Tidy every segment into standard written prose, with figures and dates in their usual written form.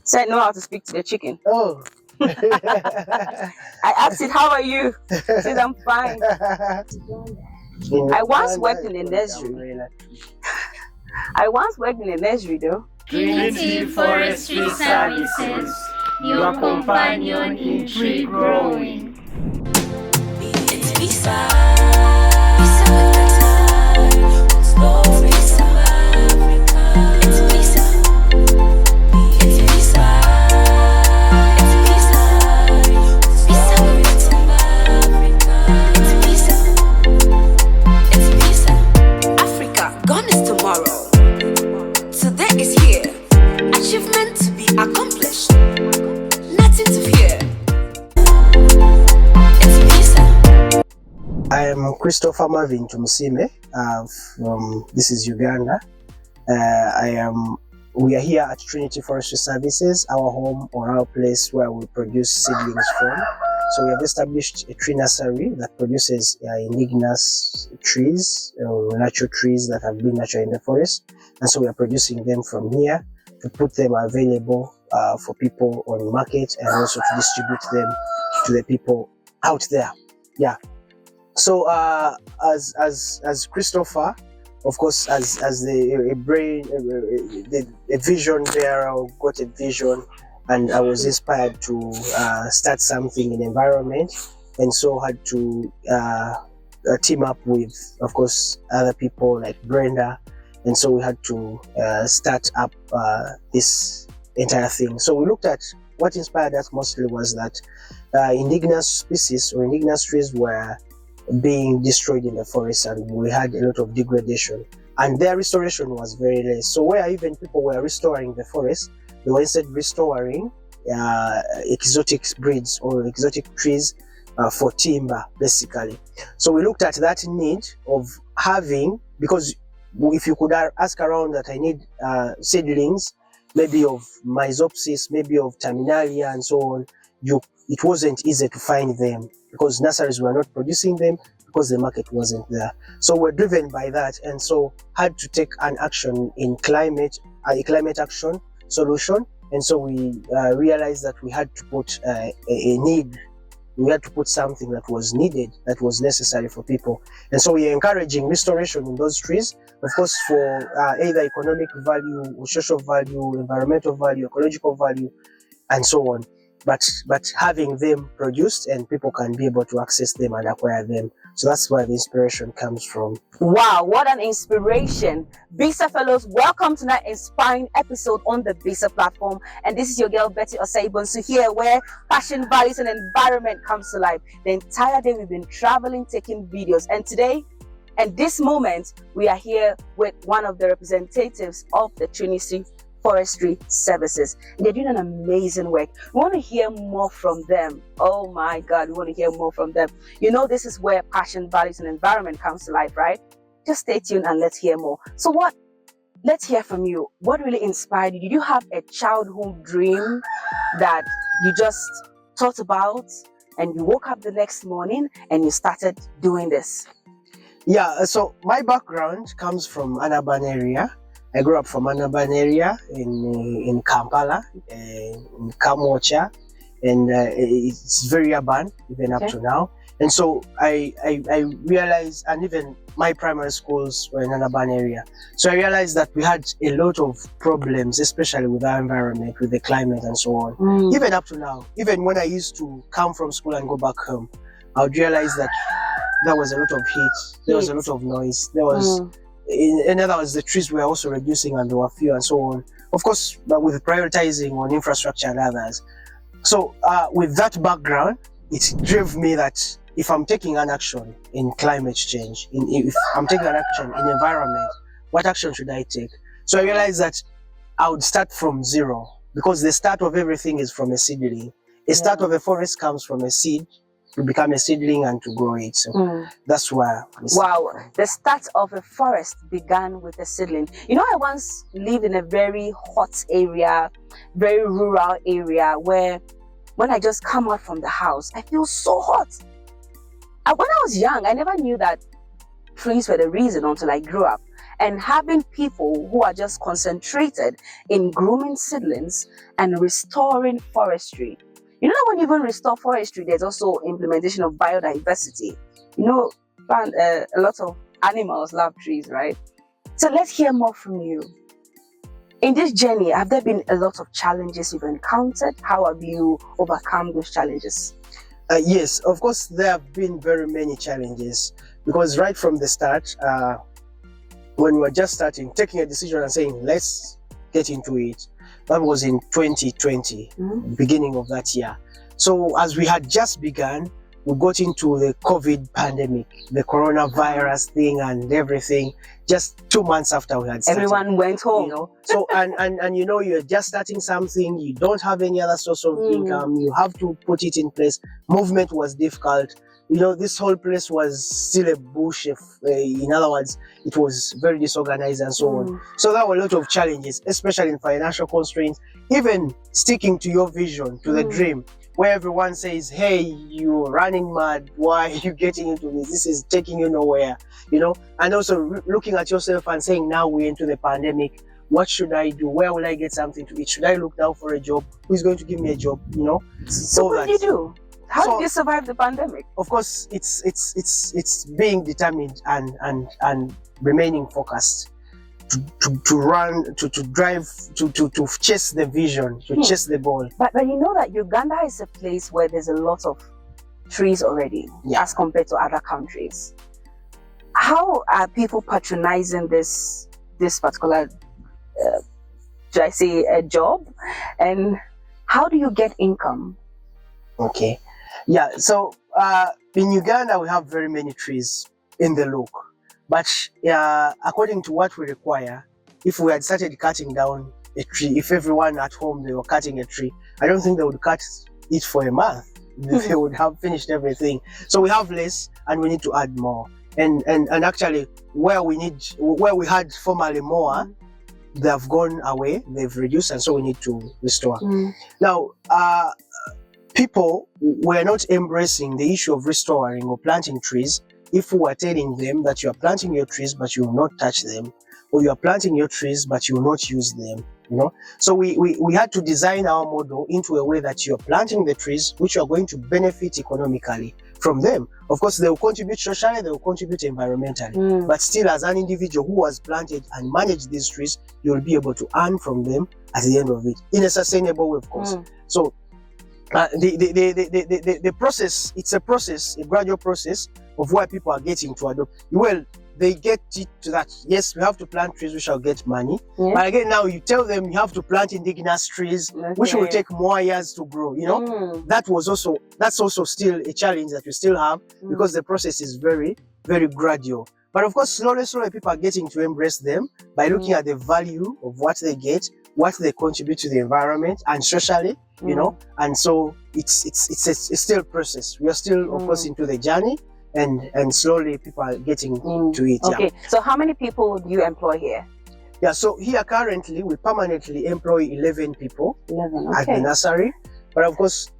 So I know how to speak to the chicken. Oh. I asked it, how are you? It said, I'm fine. I once worked in a nursery. I once worked in a nursery though. Trinity Forestry Services, your companion in tree growing. It's B.ISA. B.ISA with the time. Slow B.ISA. It's B.ISA. It's B.ISA. It's B.ISA. B.ISA with the time. It's B.ISA. It's B.ISA. Africa, gone is tomorrow. Today is here. Achievement to be accomplished. Nothing to fear. It's B.ISA. I am Christopher Marvin Tumusime from this is Uganda. We are here at Trinity Forestry Services, our home or our place where we produce seedlings from. So we have established a tree nursery that produces indigenous trees, natural trees that have been natural in the forest. And so we are producing them from here to put them available for people on the market and also to distribute them to the people out there. Yeah. So as Christopher, of course, as a vision bearer, got a vision, and I was inspired to start something in environment, and so had to team up with, of course, other people like Brenda, and so we had to start up this entire thing. So we looked at what inspired us mostly was that indigenous species or indigenous trees were being destroyed in the forest, and we had a lot of degradation, and their restoration was very less. So where even people were restoring the forest, they were instead restoring exotic breeds or exotic trees for timber, basically. So we looked at that need of having, because if you could ask around that I need seedlings, maybe of Myzopsis, maybe of Terminalia and so on, it wasn't easy to find them because nurseries were not producing them because the market wasn't there. So we're driven by that, and so had to take an action in a climate action solution. And so we realized that we had to put a need. We had to put something that was needed, that was necessary for people. And so we are encouraging restoration in those trees, of course, for either economic value or social value, environmental value, ecological value, and so on. But having them produced and people can be able to access them and acquire them. So that's where the inspiration comes from. Wow, what an inspiration. B.ISA fellows, welcome to that inspiring episode on the B.ISA platform. And this is your girl Betty Osaibonsu here, where passion, values, and environment comes to life. The entire day we've been traveling, taking videos. And today, and this moment, we are here with one of the representatives of the Trinity Forestry Services. They're doing an amazing work. We want to hear more from them. Oh my God, we want to hear more from them. You know, this is where passion, values, and environment comes to life, right? Just stay tuned and let's hear more. So let's hear from you. What really inspired you? Did you have a childhood dream that you just thought about and you woke up the next morning and you started doing this? Yeah, so my background comes from an urban area. I grew up from an urban area in Kampala, in Kamocha, and it's very urban even up to now. And so I realized, and even my primary schools were in an urban area. So I realized that we had a lot of problems, especially with our environment, with the climate and so on. Even up to now, even when I used to come from school and go back home, I would realize that there was a lot of heat, there was a lot of noise, there was... In other words, the trees were also reducing and there were few and so on. Of course, but with prioritizing on infrastructure and others. So with that background, it drove me that if I'm taking an action in climate change, if I'm taking an action in environment, what action should I take? So I realized that I would start from zero, because the start of everything is from a seedling. A start of a forest comes from a seed to become a seedling and to grow it. So that's where. Wow, the start of a forest began with a seedling. You know, I once lived in a very hot area, very rural area, where when I just come out from the house, I feel so hot. And when I was young, I never knew that trees were the reason until I grew up. and having people who are just concentrated in grooming seedlings and restoring forestry. You know that when you even restore forestry, there's also implementation of biodiversity. You know, a lot of animals love trees, right? So let's hear more from you. In this journey, have there been a lot of challenges you've encountered? How have you overcome those challenges? Yes, of course, there have been very many challenges, because right from the start, when we were just starting, taking a decision and saying, let's get into it, that was in 2020, beginning of that year. So as we had just begun, we got into the COVID pandemic, the coronavirus thing and everything, just 2 months after we had started. Everyone went home. You know, so and you know, you're just starting something, you don't have any other source of income, you have to put it in place. Movement was difficult. You know, this whole place was still a bush. In other words, it was very disorganized and so on. So there were a lot of challenges, especially in financial constraints, even sticking to your vision, to the dream, where everyone says, hey, you're running mad, why are you getting into this? This is taking you nowhere, you know? And also looking at yourself and saying, now we're into the pandemic, what should I do? Where will I get something to eat? Should I look now for a job? Who's going to give me a job, you know? So what did you do? How did you survive the pandemic? Of course, it's being determined and remaining focused, to run, to drive, to chase the vision, to chase the ball. But you know that Uganda is a place where there's a lot of trees already, as compared to other countries. How are people patronizing this particular, should I say, a job? And how do you get income? Okay. Yeah, so in Uganda, we have very many trees in the look. But according to what we require, if we had started cutting down a tree, if everyone at home, they were cutting a tree, I don't think they would cut it for a month. They would have finished everything. So we have less and we need to add more. And actually, where we had formerly more, they have gone away, they've reduced, and so we need to restore. Now, people were not embracing the issue of restoring or planting trees if we were telling them that you are planting your trees but you will not touch them, or you are planting your trees but you will not use them, you know. So we had to design our model into a way that you are planting the trees which are going to benefit economically from them. Of course, they will contribute socially, they will contribute environmentally, but still, as an individual who has planted and managed these trees, you will be able to earn from them at the end of it in a sustainable way, of course. So the process, it's a process, a gradual process of where people are getting to adopt. Well, they get it to that, yes, we have to plant trees which shall get money. But again, now you tell them you have to plant indigenous trees, which will take more years to grow, you know. That's also still a challenge that we still have, because the process is very, very gradual. But of course, slowly people are getting to embrace them by looking at the value of what they get, what they contribute to the environment and socially, you know. And so it's still a process. We are still, of course, into the journey, and slowly people are getting to it. Okay, so how many people do you employ here? Yeah, so here currently we permanently employ 11 people 11, at the nursery. But of course,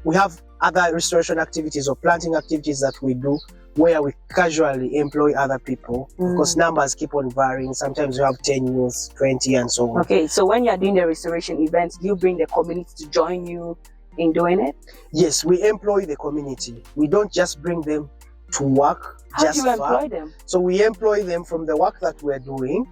we have other restoration activities or planting activities that we do where we casually employ other people. Of course, numbers keep on varying. Sometimes we have 10 youth, 20 and so on. Okay, so when you're doing the restoration events, do you bring the community to join you in doing it? Yes, we employ the community. We don't just bring them to work. How do you employ them? So we employ them from the work that we're doing.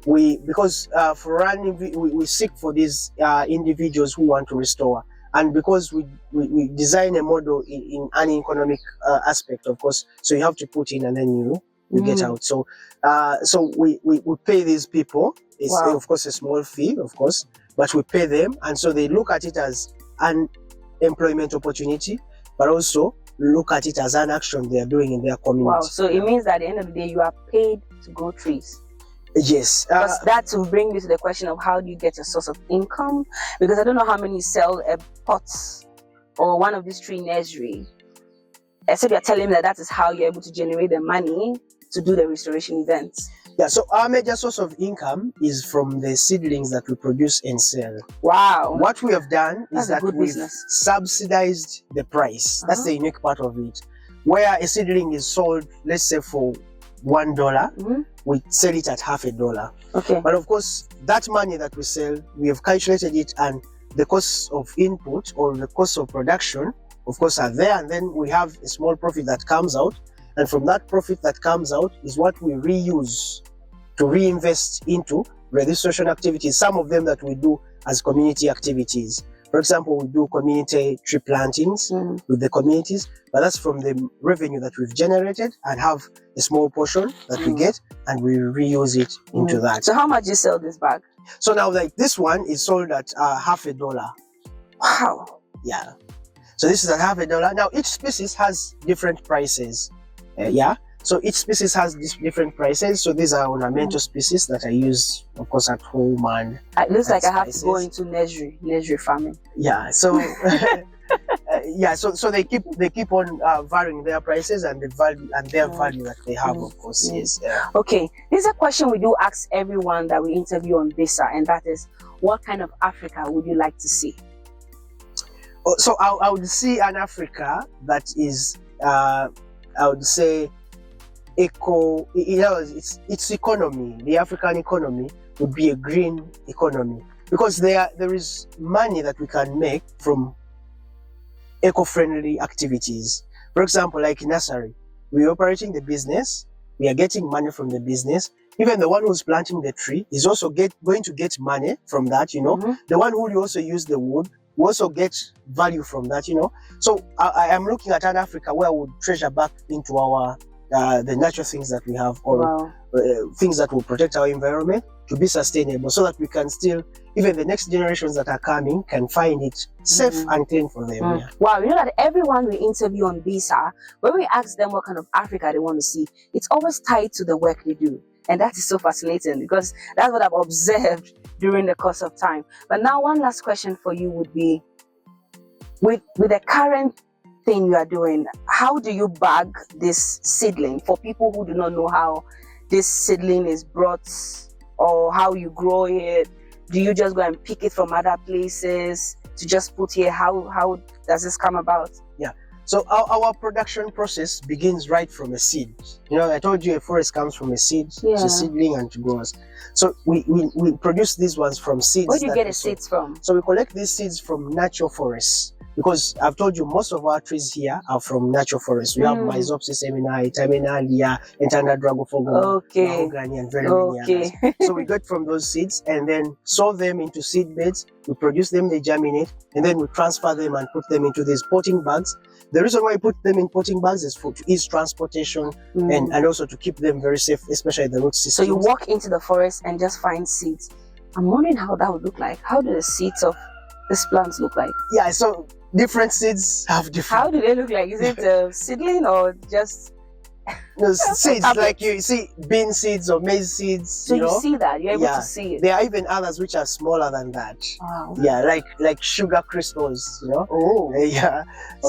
Because for running, we seek for these individuals who want to restore. And because we design a model in an economic aspect, of course, so you have to put in and then you get out. So we pay these people. It's of course a small fee, of course, but we pay them, and so they look at it as an employment opportunity, but also look at it as an action they are doing in their community. Wow! So it means that at the end of the day, you are paid to grow trees. Yes. Because that will bring me to the question of how do you get a source of income? Because I don't know how many sell pots or one of these tree nursery. So you're telling me that is how you're able to generate the money to do the restoration events. Yeah, so our major source of income is from the seedlings that we produce and sell. Wow. What we have done is that we've business. Subsidized the price. That's the unique part of it. Where a seedling is sold, let's say for $1, we sell it at $0.50. Okay. But of course, that money that we sell, we have calculated it, and the costs of input or the cost of production, of course, are there. And then we have a small profit that comes out. And from that profit that comes out is what we reuse to reinvest into registration activities, some of them that we do as community activities. For example, we do community tree plantings with the communities, but that's from the revenue that we've generated, and have a small portion that we get, and we reuse it into that. So how much you sell this bag? So now, like this one is sold at $0.50. Wow. Yeah. So this is at $0.50. Now each species has different prices. Yeah. So each species has different prices. So these are ornamental species that I use, of course, at home. And it looks like I have spices. to go into nursery farming. Yeah. So yeah. So they keep on varying their prices and the value and their value that they have, of course. Yes. Yeah. Okay. This is a question we do ask everyone that we interview on B.ISA, and that is, what kind of Africa would you like to see? So I would see an Africa that is, I would say, its economy, the African economy would be a green economy, because there is money that we can make from eco-friendly activities. For example, like nursery, we're operating the business, we are getting money from the business. Even the one who's planting the tree is also going to get money from that, you know. The one who will also use the wood will also get value from that, you know. So I am looking at an Africa where we would treasure back into our the natural things that we have, or things that will protect our environment to be sustainable, so that we can still, even the next generations that are coming, can find it safe and clean for them. Yeah. Wow, you know that everyone we interview on B.ISA, when we ask them what kind of Africa they want to see, it's always tied to the work they do. And that is so fascinating, because that's what I've observed during the course of time. But now one last question for you would be, with the current thing you are doing, how do you bag this seedling for people who do not know how this seedling is brought or how you grow it? Do you just go and pick it from other places to just put here? How does this come about? Yeah. So our production process begins right from a seed. You know, I told you a forest comes from a seed, to seedling and to growers. So we produce these ones from seeds. Where do you get the seeds from? So we collect these seeds from natural forests. Because I've told you, most of our trees here are from natural forests. We have Myzopsis eminai, Terminalia, Entana dragofogo, mahogany, and very many others. So we get from those seeds and then sow them into seed beds. We produce them, they germinate, and then we transfer them and put them into these potting bags. The reason why we put them in potting bags is to ease transportation and also to keep them very safe, especially the root systems. So you walk into the forest and just find seeds. I'm wondering how that would look like. How do the seeds of these plants look like? Yeah, so different seeds have different. How do they look like? Is it a seedling or just seeds? Like you see bean seeds or maize seeds. So you see that, you're able to see it. There are even others which are smaller than that. Wow. Yeah, like sugar crystals, you know. Oh. Yeah.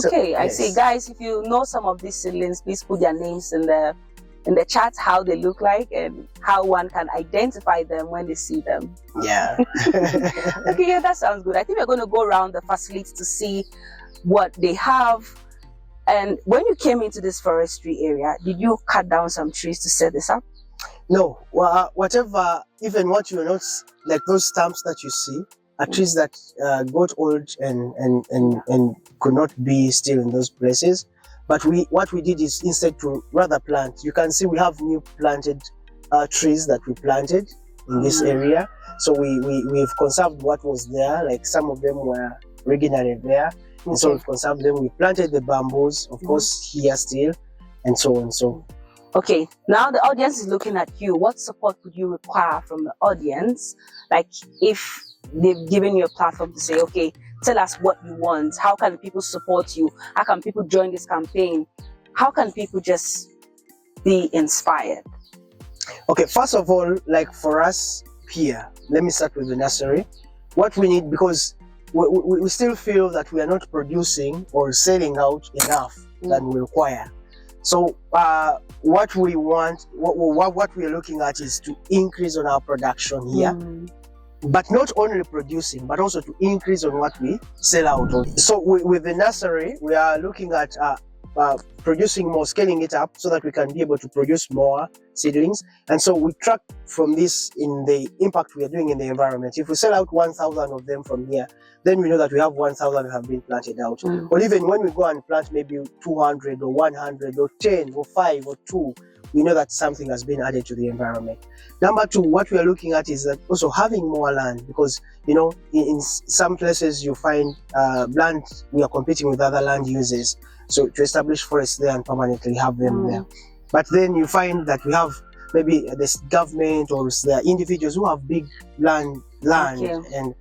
Okay, so, I see. Guys, if you know some of these seedlings, please put their names in the chat, how they look like and how one can identify them when they see them. Yeah. Okay, yeah, that sounds good. I think we're going to go around the facility to see what they have. And when you came into this forestry area, did you cut down some trees to set this up? No, well, whatever, even what you not, like those stumps that you see, are trees that got old and could not be still in those places. But what we did is instead to rather plant. You can see we have new planted trees that we planted in this area. So we've conserved what was there. Like some of them were originally there, and so we've conserved them. We planted the bamboos, of course, here still, and so on. So. Okay, now the audience is looking at you. What support would you require from the audience? Like if they've given you a platform to say, okay, tell us what you want. How can people support you? How can people join this campaign? How can people just be inspired? Okay, first of all, like for us here, let me start with the nursery. What we need, because we still feel that we are not producing or selling out enough than we require. So what we want, what we are looking at is to increase on our production here. But not only producing, but also to increase on what we sell out of. So with the nursery, we are looking at producing more, scaling it up so that we can be able to produce more seedlings. And so we track from this in the impact we are doing in the environment. If we sell out 1,000 of them from here, then we know that we have 1,000 have been planted out. Or even when we go and plant maybe 200 or 100 or 10 or 5 or 2, we know that something has been added to the environment. Number 2, what we are looking at is that also having more land, because in some places you find land, we are competing with other land users. So to establish forests there and permanently have them there. But then you find that we have maybe this government or there are individuals who have big land and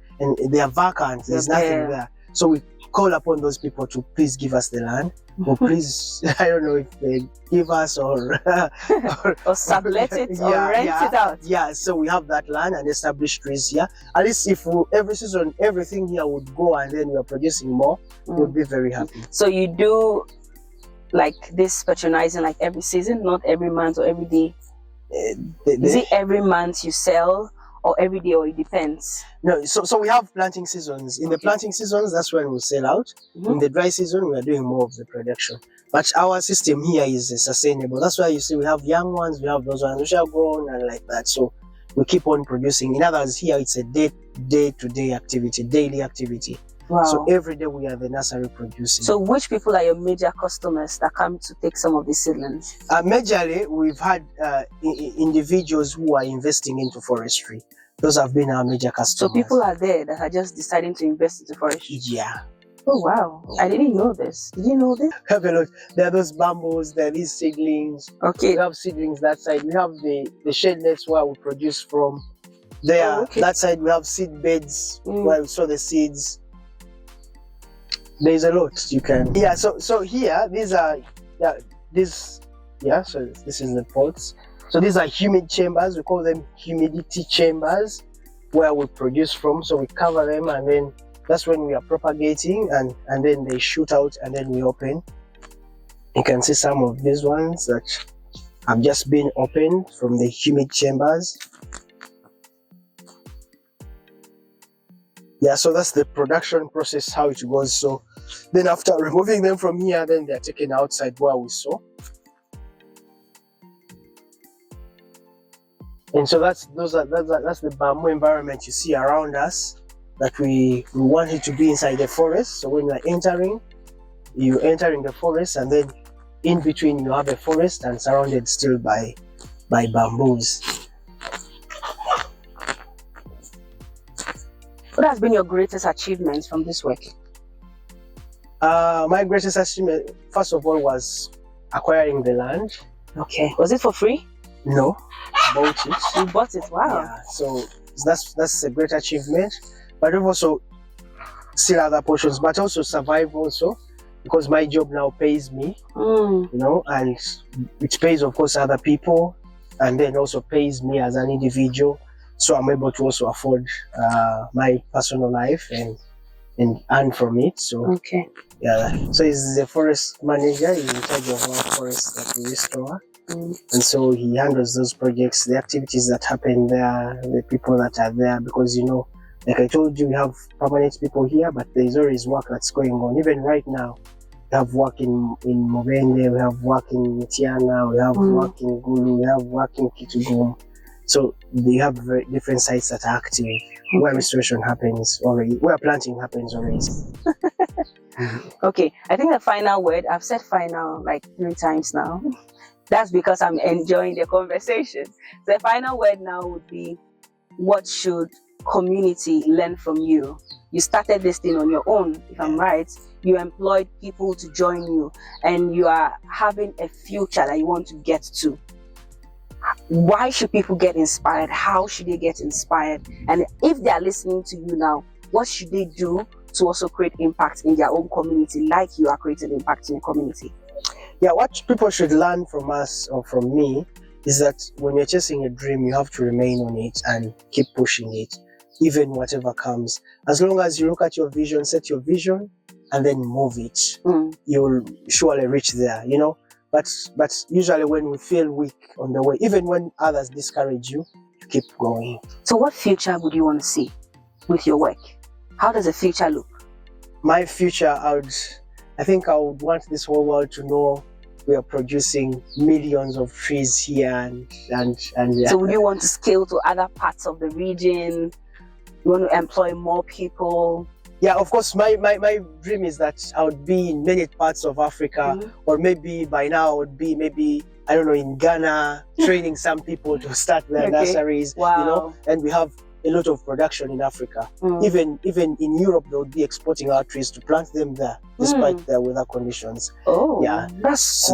they are vacant, there's nothing there. So we call upon those people to please give us the land, or please, I don't know if they give us or sublet it or rent it out. Yeah, so we have that land and established trees here. At least if every season everything here would go and then we are producing more, we'll be very happy. So you do like this patronizing like every season, not every month or every day? Is it every month you sell? Or every day, or it depends? No, so we have planting seasons. In the planting seasons, that's when we sell out. In the dry season, we are doing more of the production. But our system here is sustainable. That's why you see we have young ones, we have those ones which are grown and like that. So we keep on producing. In other words, here it's a day-to-day activity, daily activity. Wow. So every day we are the nursery producing. So which people are your major customers that come to take some of these seedlings? Majorly, we've had individuals who are investing into forestry. Those have been our major customers. So people are there that are just deciding to invest into forestry? Yeah. Oh wow, I didn't know this. Did you know this? Have a look. There are those bamboos, there are these seedlings. Okay. We have seedlings that side. We have the shade nets where we produce from. There, that side we have seed beds where we sow the seeds. There's a lot you can. Yeah, so here these are so this is the pots. So these are humid chambers. We call them humidity chambers where we produce from. So we cover them and then that's when we are propagating and then they shoot out and then we open. You can see some of these ones that have just been opened from the humid chambers. Yeah, so that's the production process, how it goes. So then after removing them from here, then they're taken outside where we sow. And so that's the bamboo environment you see around us that we want it to be inside the forest. So when you enter in the forest and then in between you have a forest and surrounded still by bamboos. What has been your greatest achievement from this work? My greatest achievement, first of all, was acquiring the land. Okay. Was it for free? No, bought it. You bought it? Wow. Yeah, so that's a great achievement. But I've also still other portions, but also survive also, because my job now pays me, and it pays, of course, other people, and then also pays me as an individual. So I'm able to also afford my personal life and earn from it. So yeah. So he's the forest manager. He's in charge of our forests that we restore. And so he handles those projects, the activities that happen there, the people that are there, because like I told you, we have permanent people here, but there's always work that's going on. Even right now, we have work in Mubende, we have work in Tiana, we have work in Gulu, we have work in Kitugum. So they have very different sites that are active, where restoration happens already, where planting happens already. Okay, I think the final word, I've said final like 3 times now. That's because I'm enjoying the conversation. The final word now would be, what should community learn from you? You started this thing on your own, if I'm right. You employed people to join you and you are having a future that you want to get to. Why should people get inspired? How should they get inspired? And if they are listening to you now, what should they do to also create impact in their own community, like you are creating impact in your community? Yeah, what people should learn from us or from me is that when you're chasing a dream, you have to remain on it and keep pushing it, even whatever comes. As long as you look at your vision, set your vision, and then move it, you'll surely reach there, But usually when we feel weak on the way, even when others discourage you, you keep going. So what future would you want to see with your work? How does the future look? My future, I think I would want this whole world to know we are producing millions of trees here and yeah. So would you want to scale to other parts of the region? You want to employ more people? Yeah, of course, my dream is that I would be in many parts of Africa, or maybe by now I would be maybe, I don't know, in Ghana, training some people to start their nurseries, Wow. you know, and we have a lot of production in Africa. Even in Europe, they would be exporting our trees to plant them there, despite their weather conditions. Oh, yeah, that's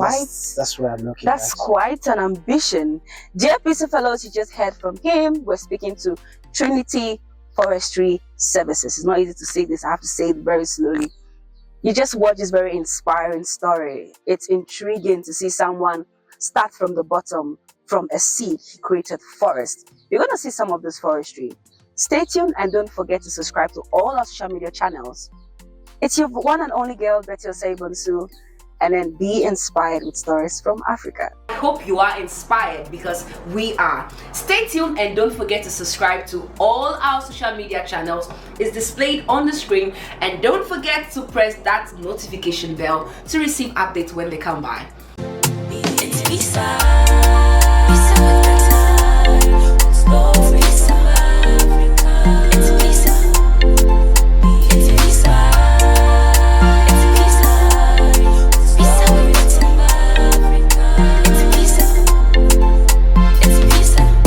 that's where I'm looking That's at. quite an ambition. Dear B.ISA fellows, you just heard from him. We're speaking to Trinity Forestry Services. It's not easy to say this. I have to say it very slowly. You just watch this very inspiring story. It's intriguing to see someone start from the bottom, from a seed. He created forest. You're going to see some of this forestry. Stay tuned and don't forget to subscribe to all our social media channels. It's your one and only girl, B.ISA Bonsu, and then be inspired with stories from Africa. I hope you are inspired, because we are. Stay tuned and don't forget to subscribe to all our social media channels. It's displayed on the screen, and don't forget to press that notification bell to receive updates when they come by. It's B.ISA.